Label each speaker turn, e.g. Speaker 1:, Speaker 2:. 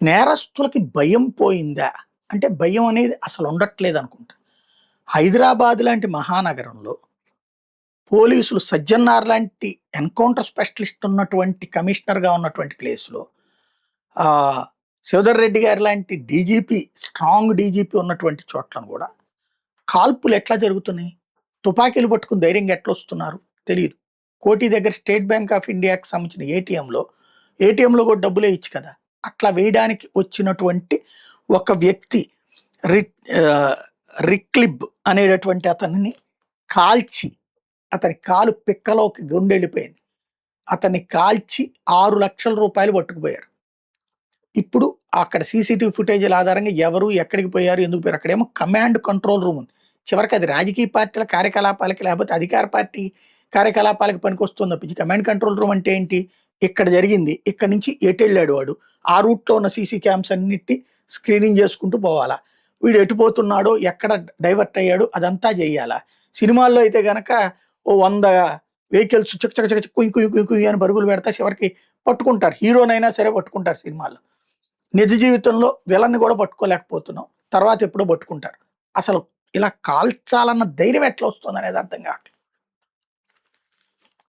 Speaker 1: నేరస్తులకి భయం పోయిందా? అంటే భయం అనేది అసలు ఉండట్లేదనుకుంటా. హైదరాబాద్ లాంటి మహానగరంలో పోలీసులు సజ్జన్నార్ లాంటి ఎన్‌కౌంటర్ స్పెషలిస్ట్ ఉన్నటువంటి కమిషనర్‌గా ఉన్నటువంటి ప్లేస్‌లో ఆహ్, శివధర్ రెడ్డి గారి లాంటి డీజీపీ, స్ట్రాంగ్ డీజీపీ ఉన్నటువంటి చోట్లను గూడా కాల్పులు ఎట్లా జరుగుతున్నాయి? తుపాకీలు పట్టుకొని ధైర్యంగా ఎట్లొస్తున్నారు? తెలీదు. కోఠి దగ్గర స్టేట్ బ్యాంక్ ఆఫ్ ఇండియాకి సంబంధించిన ఏటీఎంలో కూడా డబ్బులేయొచ్చు కదా! అట్లా వేయడానికి వచ్చినటువంటి ఒక వ్యక్తి రిక్ ఆహ్, రిక్లిబ్ అనేటటువంటి అతనిని కాల్చి, అతని కాలు పిక్కలోకి గుండెళ్ళిపోయింది. అతన్ని కాల్చి రూ. 6,00,000 పట్టుకుపోయారు. ఇప్పుడు అక్కడ సీసీటీవీ ఫుటేజీల ఆధారంగా ఎవరు, ఎక్కడికి పోయారు, ఎందుకు పోయారు? అక్కడేమో కమాండ్ కంట్రోల్ రూమ్ ఉంది. చివరికి అది రాజకీయ పార్టీల కార్యకలాపాలకి లేకపోతే అధికార పార్టీ కార్యకలాపాలకి పనికొస్తుంది తప్పించి కమాండ్ కంట్రోల్ రూమ్ అంటే ఏంటి? ఇక్కడ జరిగింది. ఇక్కడి నుంచి ఎటెళ్ళాడు వాడు? ఆ రూట్‌లో ఉన్న సీసీ క్యామ్స్ అన్నిటిని స్క్రీనింగ్ చేసుకుంటూ పోవాలా? వీడు ఎటు పోతున్నాడో, ఎక్కడ డైవర్ట్ అయ్యాడో అదంతా జేయాలా? సినిమాల్లో అయితే గనక ఓ 100 వెహికల్స్ చక్ చక చక చక కుయ్ కుయ్ కుయ్ కుయ్ అని పరుగులు పెడతా చివరికి పట్టుకుంటారు. హీరోనైనా సరే పట్టుకుంటారు సినిమాల్లో. నిజ జీవితంలో విలన్ని గూడా పట్టుకోలేకపోతున్నాం. తర్వాత ఎప్పుడో పట్టుకుంటారు. అసలు ఇలా కాల్చాలన్న ధైర్యం ఎట్లా వస్తుందనేది అర్థం కావట్లేదు.